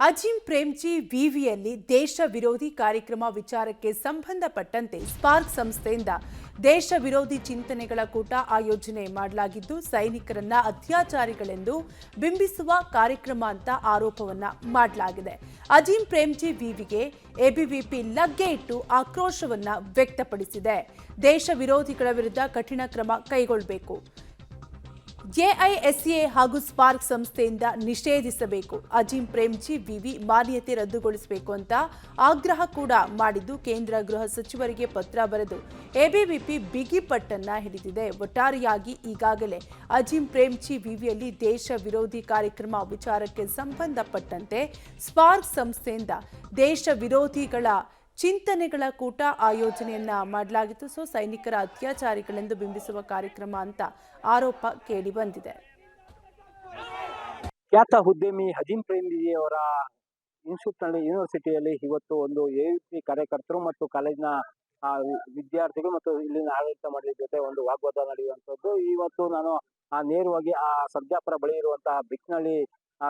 ಅಜೀಂ ಪ್ರೇಮ್ಜಿ ವಿವಿಯಲ್ಲಿ ದೇಶ ವಿರೋಧಿ ಕಾರ್ಯಕ್ರಮ ವಿಚಾರಕ್ಕೆ ಸಂಬಂಧಪಟ್ಟಂತೆ ಸ್ಪಾರ್ಕ್ ಸಂಸ್ಥೆಯಿಂದ ದೇಶ ವಿರೋಧಿ ಚಿಂತನೆಗಳ ಕೂಟ ಆಯೋಜನೆ ಮಾಡಲಾಗಿದ್ದು ಸೈನಿಕರನ್ನ ಅತ್ಯಾಚಾರಿಗಳೆಂದು ಬಿಂಬಿಸುವ ಕಾರ್ಯಕ್ರಮ ಅಂತ ಆರೋಪವನ್ನ ಮಾಡಲಾಗಿದೆ. ಅಜೀಂ ಪ್ರೇಮ್ಜಿ ವಿವಿಗೆ ಎಬಿವಿಪಿ ಲಗ್ಗೆ ಇಟ್ಟು ಆಕ್ರೋಶವನ್ನ ವ್ಯಕ್ತಪಡಿಸಿದೆ. ದೇಶ ವಿರೋಧಿಗಳ ವಿರುದ್ಧ ಕಠಿಣ ಕ್ರಮ ಕೈಗೊಳ್ಳಬೇಕು, ಎಐಎಸ್ಎ ಹಾಗೂ ಸ್ಪಾರ್ಕ್ ಸಂಸ್ಥೆಯಿಂದ ನಿಷೇಧಿಸಬೇಕು, ಅಜೀಂ ಪ್ರೇಮ್ಜಿ ವಿವಿ ಮಾನ್ಯತೆ ರದ್ದುಗೊಳಿಸಬೇಕು ಅಂತ ಆಗ್ರಹ ಕೂಡ ಮಾಡಿದ್ದು ಕೇಂದ್ರ ಗೃಹ ಸಚಿವರಿಗೆ ಪತ್ರ ಬರೆದು ಎಬಿವಿಪಿ ಬಿಗಿ ಪಟ್ಟನ್ನ ಹಿಡಿದಿದೆ. ಒಟ್ಟಾರೆಯಾಗಿ ಈಗಾಗಲೇ ಅಜೀಂ ಪ್ರೇಮ್ಜಿ ವಿವಿಯಲ್ಲಿ ದೇಶ ವಿರೋಧಿ ಕಾರ್ಯಕ್ರಮ ವಿಚಾರಕ್ಕೆ ಸಂಬಂಧಪಟ್ಟಂತೆ ಸ್ಪಾರ್ಕ್ ಸಂಸ್ಥೆಯಿಂದ ದೇಶ ವಿರೋಧಿಗಳ ಚಿಂತನೆಗಳ ಕೂಟ ಆಯೋಜನೆಯನ್ನ ಮಾಡಲಾಗಿತ್ತು. ಸೈನಿಕರ ಅತ್ಯಾಚಾರಿಗಳೆಂದು ಬಿಂಬಿಸುವ ಕಾರ್ಯಕ್ರಮ ಅಂತ ಆರೋಪ ಕೇಳಿ ಬಂದಿದೆ. ಖ್ಯಾತ ಉದ್ಯಮಿ ಅಜೀಂ ಪ್ರೇಮ್ಜಿ ಅವರ ಯೂನಿವರ್ಸಿಟಿಯಲ್ಲಿ ಇವತ್ತು ಒಂದು ಎಬಿವಿಪಿ ಕಾರ್ಯಕರ್ತರು ಮತ್ತು ಕಾಲೇಜಿನ ವಿದ್ಯಾರ್ಥಿಗಳು ಮತ್ತು ಇಲ್ಲಿನ ಆಡಳಿತ ಮಂಡಳಿ ಜೊತೆ ಒಂದು ವಾಗ್ವಾದ ನಡೆಯುವಂತದ್ದು. ಇವತ್ತು ನಾನು ನೇರವಾಗಿ ಸರ್ಜಾಪುರ ಬಳಿ ಇರುವಂತಹ ಬಿಕ್ನಳ್ಳಿ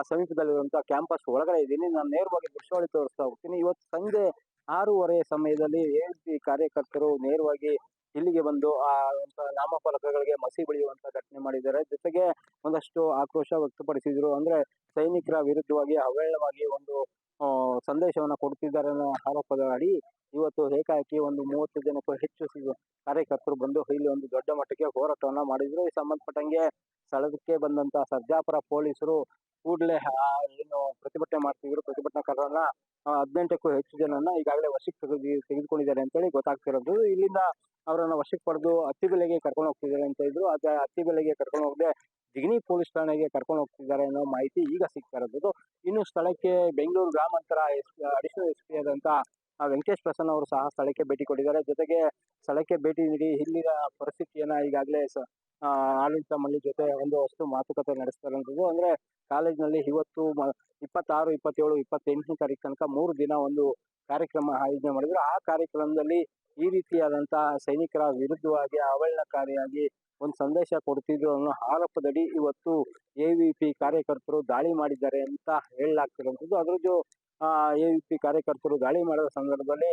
ಸಮೀಪದಲ್ಲಿರುವಂತಹ ಕ್ಯಾಂಪಸ್ ಒಳಗಡೆ ಇದ್ದೀನಿ. ನಾನು ನೇರವಾಗಿ ದೃಶ್ಯಾವಳಿ ತೋರಿಸ್ತಾ ಹೋಗ್ತೀನಿ. ಇವತ್ತು ಸಂಜೆ 6:30 ಸಮಯದಲ್ಲಿ ಎಬಿವಿಪಿ ಕಾರ್ಯಕರ್ತರು ನೇರವಾಗಿ ಇಲ್ಲಿಗೆ ಬಂದು ನಾಮಫಲಕಗಳಿಗೆ ಮಸಿ ಬಳಿಯುವಂತ ಘಟನೆ ಮಾಡಿದ್ದಾರೆ. ಜೊತೆಗೆ ಒಂದಷ್ಟು ಆಕ್ರೋಶ ವ್ಯಕ್ತಪಡಿಸಿದ್ರು. ಅಂದ್ರೆ ಸೈನಿಕರ ವಿರುದ್ಧವಾಗಿ ಅವೇಳವಾಗಿ ಒಂದು ಸಂದೇಶವನ್ನ ಕೊಡ್ತಿದ್ದಾರೆ ಅನ್ನೋ ಆರೋಪದ ಅಡಿ ಇವತ್ತು ಏಕಾಏಕಿ ಒಂದು 30 ಜನಕ್ಕೂ ಹೆಚ್ಚು ಕಾರ್ಯಕರ್ತರು ಬಂದು ಇಲ್ಲಿ ಒಂದು ದೊಡ್ಡ ಮಟ್ಟಕ್ಕೆ ಹೋರಾಟವನ್ನ ಮಾಡಿದ್ರು. ಈ ಸಂಬಂಧಪಟ್ಟಂಗೆ ಸ್ಥಳಕ್ಕೆ ಬಂದಂತ ಸರ್ಜಾಪುರ ಪೊಲೀಸರು ಕೂಡಲೇ ಏನು ಪ್ರತಿಭಟನೆ ಮಾಡ್ತಿದ್ರು ಪ್ರತಿಭಟನಾಕಾರರನ್ನ 18ಕ್ಕೂ ಹೆಚ್ಚು ಜನನ್ನ ಈಗಾಗಲೇ ವಶಕ್ಕೆ ತೆಗೆದುಕೊಂಡಿದ್ದಾರೆ ಅಂತೇಳಿ ಗೊತ್ತಾಗ್ತಿರೋದು. ಇಲ್ಲಿಂದ ಅವರನ್ನ ವಶಕ್ಕೆ ಪಡೆದು ಅತ್ತಿಬೆಲೆಗೆ ಕರ್ಕೊಂಡು ಹೋಗ್ತಿದ್ದಾರೆ ಅಂತ ಇದ್ರು. ಅತ್ತಿಬೆಲೆಗೆ ಕರ್ಕೊಂಡು ಹೋಗದೆ ಜಿಗಣಿ ಪೊಲೀಸ್ ಠಾಣೆಗೆ ಕರ್ಕೊಂಡು ಹೋಗ್ತಿದ್ದಾರೆ ಅನ್ನೋ ಮಾಹಿತಿ ಈಗ ಸಿಗ್ತಾ ಇರೋದು. ಇನ್ನು ಸ್ಥಳಕ್ಕೆ ಬೆಂಗಳೂರು ಗ್ರಾಮಾಂತರ ಅಡಿಷನಲ್ ಎಸ್ಪಿ ಆದಂತ ವೆಂಕಟೇಶ್ ಪ್ರಸನ್ನ ಅವರು ಸಹ ಸ್ಥಳಕ್ಕೆ ಭೇಟಿ ಕೊಟ್ಟಿದ್ದಾರೆ. ಜೊತೆಗೆ ಸ್ಥಳಕ್ಕೆ ಭೇಟಿ ನೀಡಿ ಇಲ್ಲಿನ ಪರಿಸ್ಥಿತಿಯನ್ನ ಈಗಾಗಲೇ ಆಡಳಿತ ಮಂಡಳಿ ಜೊತೆ ಒಂದಷ್ಟು ಮಾತುಕತೆ ನಡೆಸ್ತಾ ಇರುವಂತದ್ದು. ಅಂದ್ರೆ ಕಾಲೇಜಿನಲ್ಲಿ ಇವತ್ತು 26, 27, 28ನೇ ತಾರೀಕು ತನಕ 3 ದಿನ ಒಂದು ಕಾರ್ಯಕ್ರಮ ಆಯೋಜನೆ ಮಾಡಿದ್ರು. ಆ ಕಾರ್ಯಕ್ರಮದಲ್ಲಿ ಈ ರೀತಿಯಾದಂತಹ ಸೈನಿಕರ ವಿರುದ್ಧವಾಗಿ ಅವಹೇಳನಕಾರಿಯಾಗಿ ಒಂದು ಸಂದೇಶ ಕೊಡ್ತಿದ್ರು ಅನ್ನೋ ಆರೋಪದಡಿ ಇವತ್ತು ಎಬಿವಿಪಿ ಕಾರ್ಯಕರ್ತರು ದಾಳಿ ಮಾಡಿದ್ದಾರೆ ಅಂತ ಹೇಳಲಾಗ್ತಿರುವಂತದ್ದು. ಅದ್ರದ್ದು ಎಬಿವಿಪಿ ಕಾರ್ಯಕರ್ತರು ದಾಳಿ ಮಾಡಿದ ಸಂದರ್ಭದಲ್ಲಿ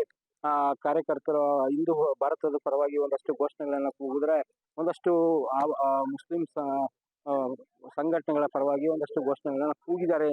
ಕಾರ್ಯಕರ್ತರು ಹಿಂದೂ ಭಾರತದ ಪರವಾಗಿ ಒಂದಷ್ಟು ಘೋಷಣೆಗಳನ್ನ ಕೂಗಿದ್ರೆ, ಒಂದಷ್ಟು ಮುಸ್ಲಿಂ ಸಂಘಟನೆಗಳ ಪರವಾಗಿ ಒಂದಷ್ಟು ಘೋಷಣೆಗಳನ್ನ ಕೂಗಿದ್ದಾರೆ